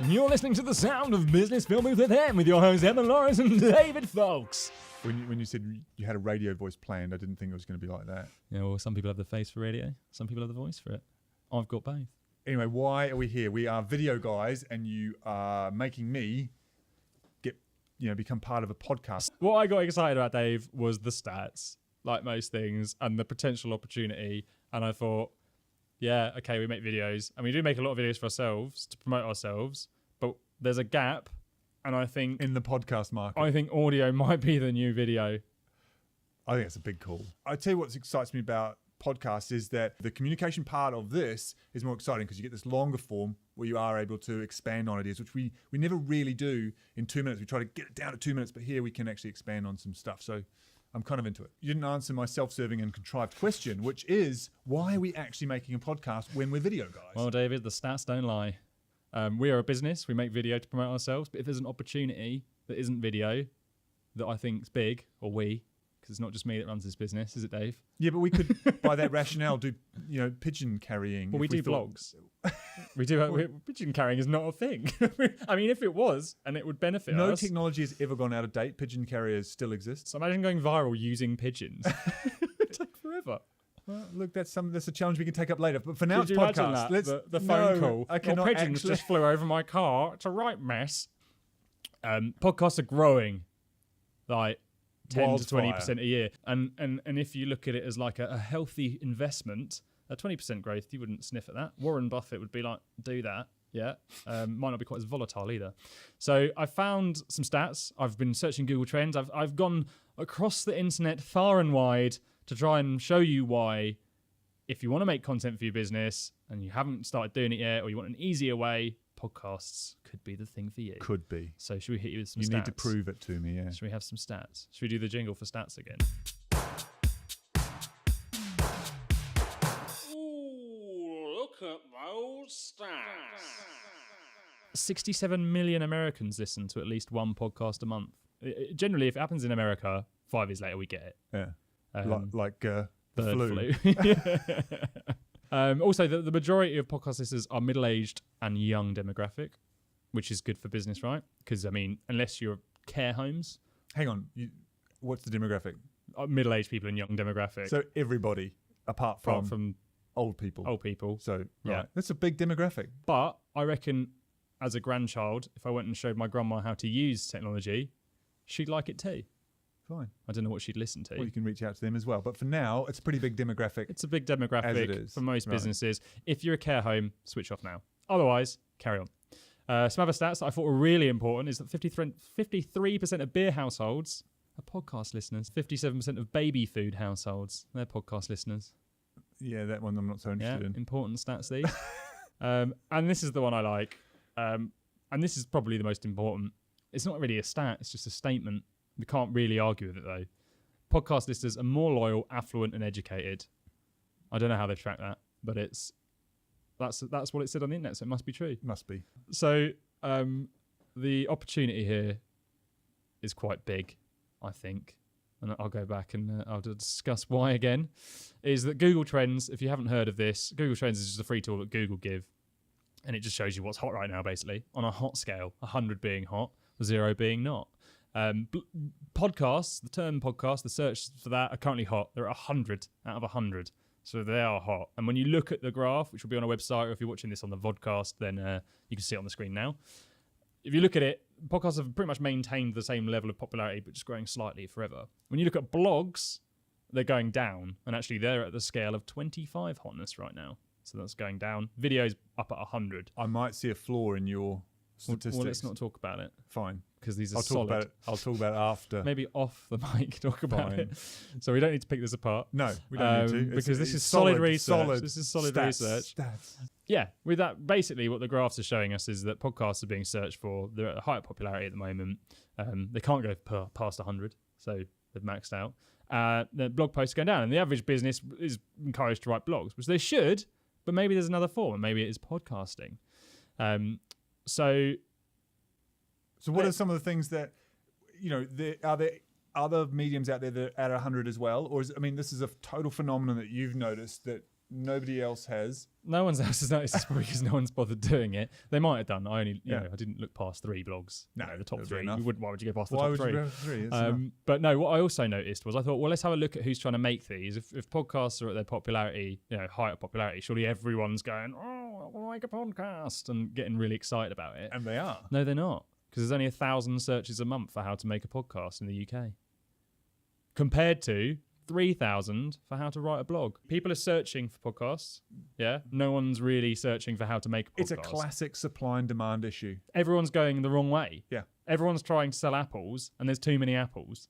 You're listening to the sound of Business Filming with them with your hosts Emma Lawrence and David Folks. When you said you had a radio voice planned, I didn't think it was going to be like that. Yeah, well, some people have the face for radio, some people have the voice for it. I've got both. Anyway, why are we here? We are video guys, and you are making me become part of a podcast. What I got excited about, Dave, was the stats, like most things, and the potential opportunity. And I thought, yeah, okay, we make videos, and we do make a lot of videos for ourselves to promote ourselves, but there's a gap, and I think in the podcast market, I think audio might be the new video. I think it's a big call. I tell you what excites me about podcasts is that the communication part of this is more exciting because you get this longer form where you are able to expand on ideas, which we never really do in 2 minutes. We try to get it down to 2 minutes, but here we can actually expand on some stuff. So I'm kind of into it. You didn't answer my self-serving and contrived question, which is, why are we actually making a podcast when we're video guys? Well, David, the stats don't lie. We are a business. We make video to promote ourselves. But if there's an opportunity that isn't video that I think is big, or we, because it's not just me that runs this business, is it, Dave? Yeah, but we could, by that rationale, do pigeon carrying. Well, we do blogs. We do. Pigeon carrying is not a thing. I mean, if it was, and it would benefit us. No technology has ever gone out of date. Pigeon carriers still exist. So imagine going viral using pigeons. It'd take forever. Well, look, that's a challenge we can take up later. But for now, Could it's you podcast. imagine that? The No, phone call. I cannot pigeons actually. just flew over my car. It's a right mess. Podcasts are growing, like 10 to 20% a year. And if you look at it as like a healthy investment, a 20% growth, you wouldn't sniff at that. Warren Buffett would be like, do that. Yeah. Might not be quite as volatile either. So I found some stats. I've been searching Google Trends. I've gone across the internet far and wide to try and show you why, if you want to make content for your business and you haven't started doing it yet, or you want an easier way, podcasts could be the thing for you. Could be. So should we hit you with some stats? You need to prove it to me, yeah. Should we have some stats? Should we do the jingle for stats again? Ooh, look at those stats. 67 million Americans listen to at least one podcast a month. Generally, if it happens in America, 5 years later we get it. Yeah. Like the Bird flu. Also, the majority of podcast listeners are middle-aged and young demographic, which is good for business, right? Because, I mean, unless you're care homes. Hang on. What's the demographic? Middle-aged people and young demographic. So everybody, apart from old people. Old people. So, yeah. Right. That's a big demographic. But I reckon as a grandchild, if I went and showed my grandma how to use technology, she'd like it too. Fine. I don't know what she'd listen to. Well, you can reach out to them as well. But for now, it's a pretty big demographic. It's a big demographic as it is. for most Right. businesses. If you're a care home, switch off now. Otherwise, carry on. Some other stats that I thought were really important is that 53% of beer households are podcast listeners. 57% of baby food households, they're podcast listeners. Yeah, that one I'm not so interested in. Important stats these. And this is the one I like. And this is probably the most important. It's not really a stat, it's just a statement. We can't really argue with it though. Podcast listeners are more loyal, affluent, and educated. I don't know how they track that, but that's what it said on the internet, so it must be true. Must be. So the opportunity here is quite big, I think. And I'll go back and I'll discuss why again. Is that Google Trends, if you haven't heard of this, Google Trends is just a free tool that Google give. And it just shows you what's hot right now, basically, on a hot scale, 100 being hot, 0 being not. Podcasts, the term podcast, the search for that are currently hot. They're at 100 out of 100. So they are hot. And when you look at the graph, which will be on our website, or if you're watching this on the Vodcast, then you can see it on the screen now. If you look at it, podcasts have pretty much maintained the same level of popularity, but just growing slightly forever. When you look at blogs, they're going down. And actually, they're at the scale of 25 hotness right now. So that's going down. Videos up at 100. I might see a flaw in your statistics. Well, let's not talk about it. Fine. Because these are I'll solid. I'll talk about it after. Maybe off the mic talk about Fine. it. So we don't need to pick this apart. No, we don't need to. Because this is it's solid research. This is solid research. Stats. Yeah, with that, basically what the graphs are showing us is that podcasts are being searched for. They're at a higher popularity at the moment. They can't go past 100, so they've maxed out. The blog posts are going down, and the average business is encouraged to write blogs, which they should, but maybe there's another form, and maybe it is podcasting. So what are some of the things that, are there other mediums out there that are at 100 as well? Or this is a total phenomenon that you've noticed that Nobody else has. No one else has noticed this probably because no one's bothered doing it. They might have done. I didn't look past 3 blogs. No, the top that'd be 3. enough. Why would you go past the Why top would 3? you go for 3? It's enough. But no, what I also noticed was I thought, well, let's have a look at who's trying to make these. If podcasts are at their popularity, height of popularity, surely everyone's going, oh, I want to make a podcast and getting really excited about it. And they are. No, they're not, because there's only 1,000 searches a month for how to make a podcast in the UK, compared to 3,000 for how to write a blog. People are searching for podcasts. Yeah, no one's really searching for how to make a podcast. It's a classic supply and demand issue. Everyone's going the wrong way. Yeah. Everyone's trying to sell apples, and there's too many apples.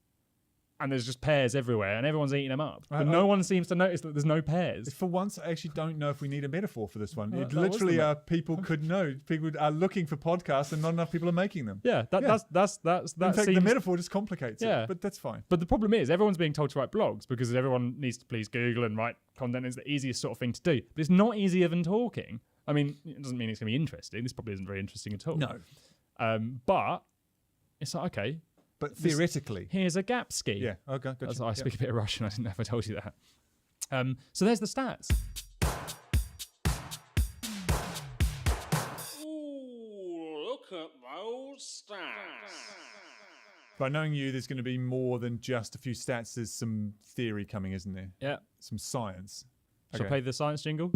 And there's just pears everywhere, and everyone's eating them up. But no one seems to notice that there's no pears. For once, I actually don't know if we need a metaphor for this one. It that was literally the people could know. People are looking for podcasts, and not enough people are making them. Yeah, that's In fact, seems... the metaphor just complicates Yeah. it, but that's fine. But the problem is, everyone's being told to write blogs because everyone needs to please Google and write content. It's the easiest sort of thing to do. But it's not easier than talking. I mean, it doesn't mean it's going to be interesting. This probably isn't very interesting at all. No. But it's like, okay, But theoretically. here's a gap ski. Yeah, okay, gotcha. I speak a bit of Russian. I didn't know if I told you that. So there's the stats. Ooh, look at those stats. By knowing you, there's going to be more than just a few stats. There's some theory coming, isn't there? Yeah. Some science. Shall I play the science jingle?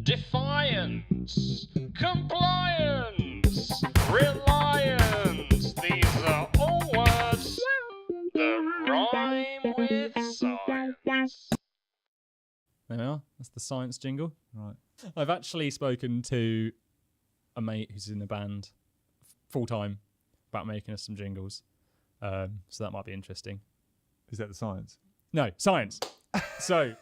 Defiance, compliance, reliance. These are all words that rhyme with science. There we are. That's the science jingle. Right. I've actually spoken to a mate who's in a band full time about making us some jingles. So that might be interesting. Is that the science? No, science. So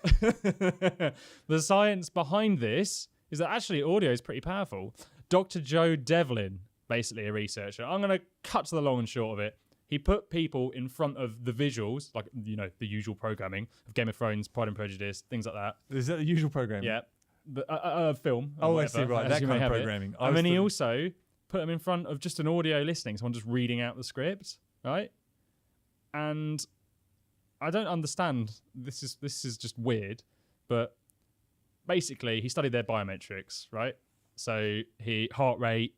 the science behind this is that actually audio is pretty powerful. Dr. Joe Devlin, basically a researcher. I'm going to cut to the long and short of it. He put people in front of the visuals, like, the usual programming of Game of Thrones, Pride and Prejudice, things like that. Is that the usual programming? Yeah. Film. Oh, whatever, I see, right. as That you kind may of have it. programming. And then he also put them in front of just an audio listening, someone just reading out the script, right? And I don't understand. This is just weird, but basically he studied their biometrics, right? So heart rate,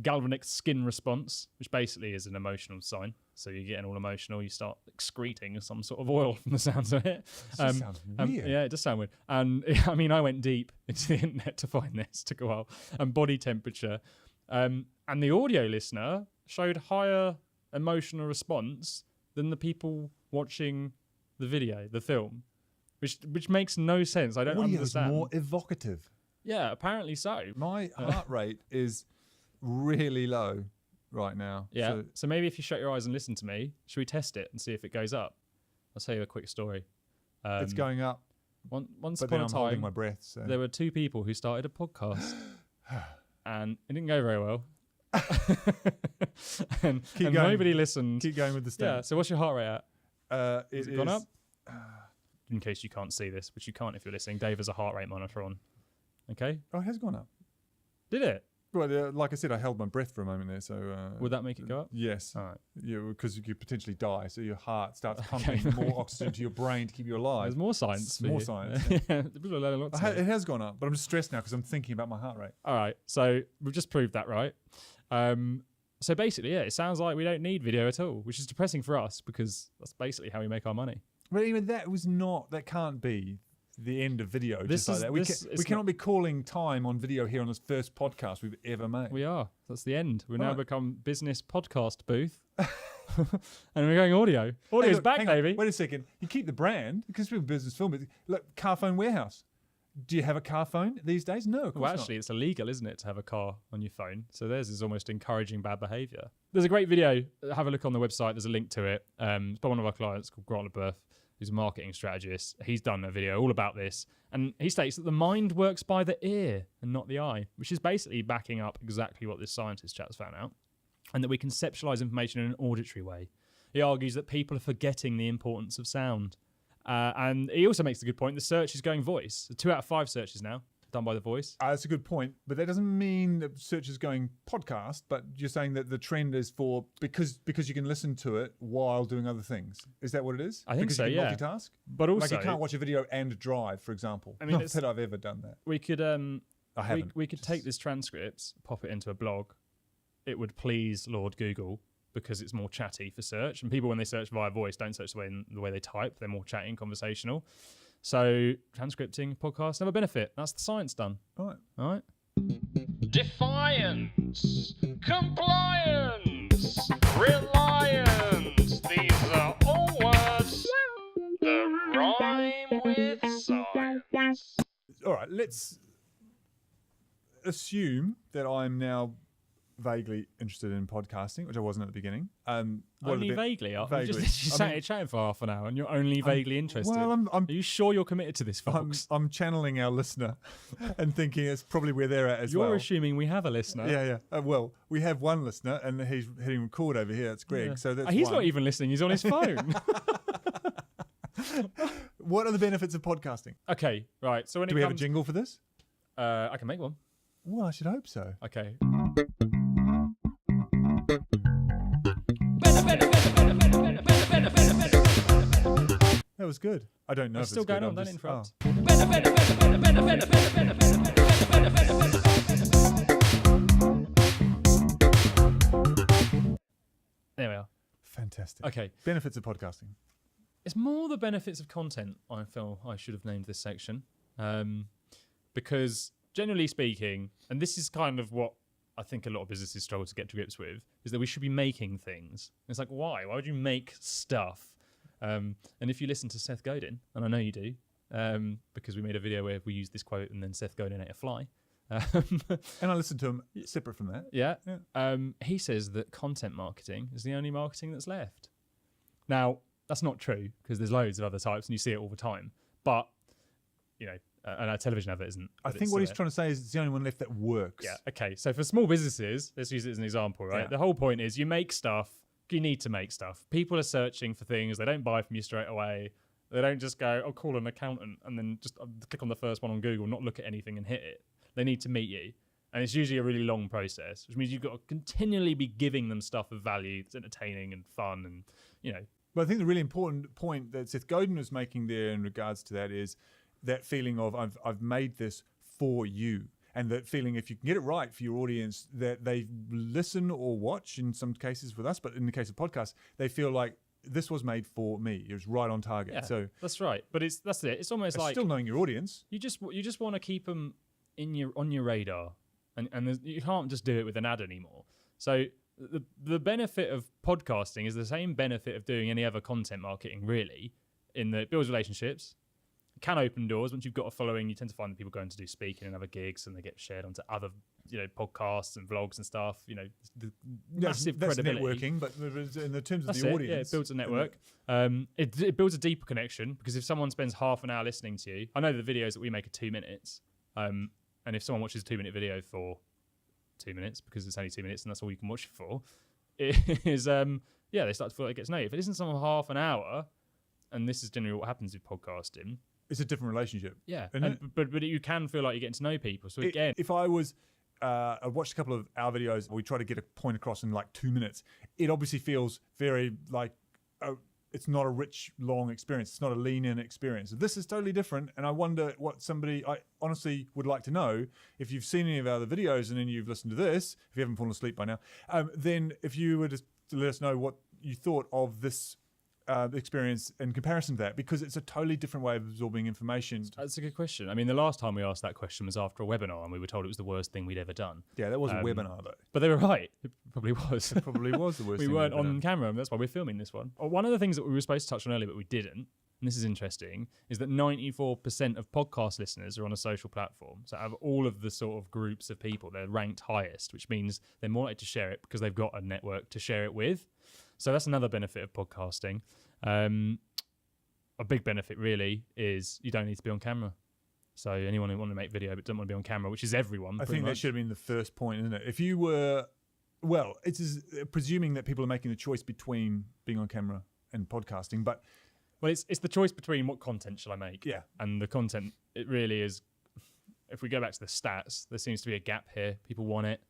galvanic skin response, which basically is an emotional sign. So you're getting all emotional, you start excreting some sort of oil from the sounds of it. This sounds weird. Yeah, it does sound weird. And I mean, I went deep into the internet to find this, took a while. And body temperature. And the audio listener showed higher emotional response than the people watching the video, the film, which makes no sense. I don't understand. More evocative. Yeah, apparently so. My heart rate is really low right now. Yeah. So maybe if you shut your eyes and listen to me, should we test it and see if it goes up? I'll tell you a quick story. It's going up. Once But upon then a I'm holding time, my breath. So. there were 2 people who started a podcast, and it didn't go very well. and Keep going. Nobody listened. Keep going with the Yeah. stats. So what's your heart rate at? Has it gone up? In case you can't see this, which you can't if you're listening, Dave has a heart rate monitor on. Okay. Oh, it has gone up. Did it? Well, like I said, I held my breath for a moment there. So Would that make it go up? Yes. All right. Yeah, because you could potentially die. So your heart starts pumping more oxygen to your brain to keep you alive. There's more science. For More you. science. Yeah. People are learning lots. It has gone up, but I'm just stressed now because I'm thinking about my heart rate. All right. So we've just proved that, right? So basically, yeah, it sounds like we don't need video at all, which is depressing for us because that's basically how we make our money. But even that can't be the end of video. This just like is- that. We cannot be calling time on video here on this first podcast we've ever made. We are. That's the end. We've now Right. become business podcast booth. And we're going audio. Audio's back, hang on. baby. Wait a second. You keep the brand because we're a business film. But look, Car Phone Warehouse. Do you have a car phone these days? No, of course Well, actually, it's illegal, isn't it, to have a car on your phone? So theirs is almost encouraging bad behaviour. There's a great video. Have a look on the website. There's a link to it. It's by one of our clients called Grant LeBeuf, who's a marketing strategist. He's done a video all about this. And he states that the mind works by the ear and not the eye, which is basically backing up exactly what this scientist chat's found out. And that we conceptualise information in an auditory way. He argues that people are forgetting the importance of sound. And he also makes a good point. The search is going voice. 2 out of 5 searches now. done by The Voice. That's a good point, but that doesn't mean that search is going podcast. But you're saying that the trend is for because you can listen to it while doing other things. Is that what it is? I think because so. You can Yeah. multitask. But also, Like you can't watch a video and drive, for example. I mean, not that I've ever done that. we could I haven't. we could take this transcript, pop it into a blog. It would please Lord Google because it's more chatty for search, and people when they search via voice don't search the way they type. They're more chatty and conversational. So transcripting podcasts have a benefit. That's the science done. All All right. Defiance, compliance, reliance. These are all words that rhyme with science. All right. Let's assume that I'm now vaguely interested in podcasting, which I wasn't at the beginning. What are Only the vaguely. We've vaguely. just literally sat here chatting for half an hour, and you're only vaguely interested. Well, Are you sure you're committed to this, folks? I'm channeling our listener and thinking it's probably where they're at as You're well. assuming we have a listener. Yeah. Well, we have one listener, and he's hitting record over here. It's Greg. Yeah. So that's He's one. not even listening. He's on his phone. What are the benefits of podcasting? Okay, right. So when Do it we have a comes, jingle for this? I can make one. Well, I should hope so. Okay. That was good. I don't know. It's if still it's good. going on. I'm Don't just- interrupt. There we are. Fantastic. Okay. Benefits of podcasting. It's more the benefits of content. I feel I should have named this section, because generally speaking, and this is kind of what I think a lot of businesses struggle to get to grips with, is that we should be making things. It's like, why? Why would you make stuff? And if you listen to Seth Godin, and I know you do, because we made a video where we used this quote and then Seth Godin ate a fly. And I listened to him separate from that. Yeah. Yeah. He says that content marketing is the only marketing that's left. Now, that's not true because there's loads of other types and you see it all the time. But, you know, and our television advert isn't. I think what he's trying to say is it's the only one left that works. Yeah. Okay. So for small businesses, let's use it as an example, right? Yeah. The whole point is you make stuff. You need to make stuff. People are searching for things. They don't buy from you straight away. They don't just go, "I'll call an accountant," and then just click on the first one on Google, not look at anything and hit it. They need to meet you. And it's usually a really long process, which means you've got to continually be giving them stuff of value that's entertaining and fun and, you know. But I think the really important point that Seth Godin was making there in regards to that is that feeling of I've made this for you. And that feeling, if you can get it right for your audience, that they listen or watch in some cases with us, but in the case of podcasts, they feel like this was made for me. It was right on target. Yeah, So that's right. But that's it. It's almost like still knowing your audience. you just want to keep them on your radar, and you can't just do it with an ad anymore. So the benefit of podcasting is the same benefit of doing any other content marketing, really, in that it builds relationships, can open doors. Once you've got a following, you tend to find that people going to do speaking and other gigs, and they get shared onto other, podcasts and vlogs and stuff. The massive That's credibility. networking, but in the terms of That's the it. audience, Yeah, it builds a network. It builds a deeper connection because if someone spends half an hour listening to you, I know the videos that we make are 2 minutes, and if someone watches a 2-minute video for 2 minutes because it's only 2 minutes and that's all you can watch it for, it is they start to feel like it gets know you. If it isn't someone half an hour, and this is generally what happens with podcasting. it's a different relationship. Yeah, Isn't it? but you can feel like you're getting to know people. So again, If I was, I watched a couple of our videos where we try to get a point across in like 2 minutes. It obviously feels very like, it's not a rich, long experience. It's not a lean-in experience. This is totally different, and I wonder what I honestly would like to know if you've seen any of our other videos and then you've listened to this, if you haven't fallen asleep by now, then if you were to let us know what you thought of this experience in comparison to that, because it's a totally different way of absorbing information. that's a good question. I mean, the last time we asked that question was after a webinar, and we were told it was the worst thing we'd ever done. Yeah, that was a webinar though. But they were right. It probably was. It probably was the worst We thing weren't we've ever on done. camera, and that's why we're filming this one. One of the things that we were supposed to touch on earlier, but we didn't, and this is interesting, is that 94% of podcast listeners are on a social platform. So out of all of the sort of groups of people, they're ranked highest, which means they're more likely to share it because they've got a network to share it with. So that's another benefit of podcasting. A big benefit really is you don't need to be on camera. So anyone who want to make video but don't want to be on camera, which is everyone. I pretty think that much. should have been the first point, isn't it? If you were, well, it's presuming that people are making the choice between being on camera and podcasting, but Well, it's the choice between what content shall I make. Yeah. And the content, it really is if we go back to the stats, there seems to be a gap here. People want it.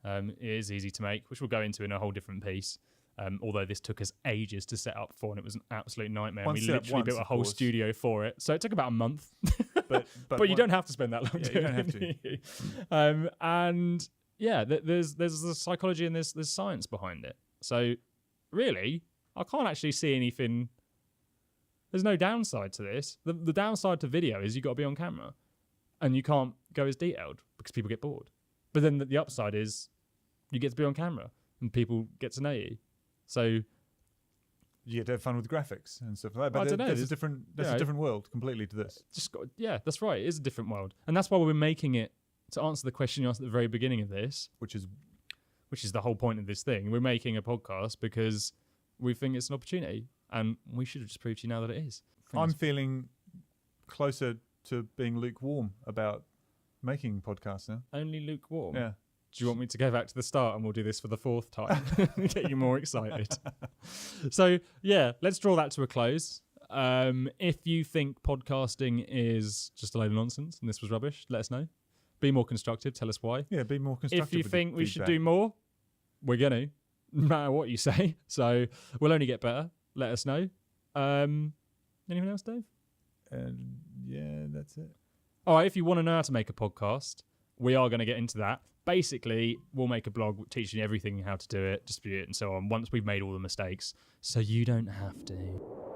It is easy to make, which we'll go into in a whole different piece. Although this took us ages to set up for, and it was an absolute nightmare. We literally built a whole studio for it, so it took about a month. But you don't have to spend that long. Yeah, you don't have to. And yeah, there's the psychology and there's science behind it. So really, I can't actually see anything. There's no downside to this. The downside to video is you got to be on camera, and you can't go as detailed because people get bored. But then the upside is you get to be on camera and people get to know you. So you get to have fun with graphics and stuff like that. But I don't know. That's a different world completely to this. That's right. It is a different world, and that's why we're making it. To answer the question you asked at the very beginning of this, which is the whole point of this thing, we're making a podcast because we think it's an opportunity, and we should have just proved to you now that it is. I'm feeling closer to being lukewarm about making podcasts now. Only lukewarm. Yeah. Do you want me to go back to the start and we'll do this for the 4th time? Get you more excited. So, yeah, let's draw that to a close. If you think podcasting is just a load of nonsense and this was rubbish, let us know. Be more constructive. Tell us why. Yeah, be more constructive. If you think we should do more, we're going to, no matter what you say. So we'll only get better. Let us know. Anything else, Dave? Yeah, that's it. All right, if you want to know how to make a podcast, we are going to get into that. Basically, we'll make a blog teaching you everything how to do it, distribute it, and so on, once we've made all the mistakes, so you don't have to.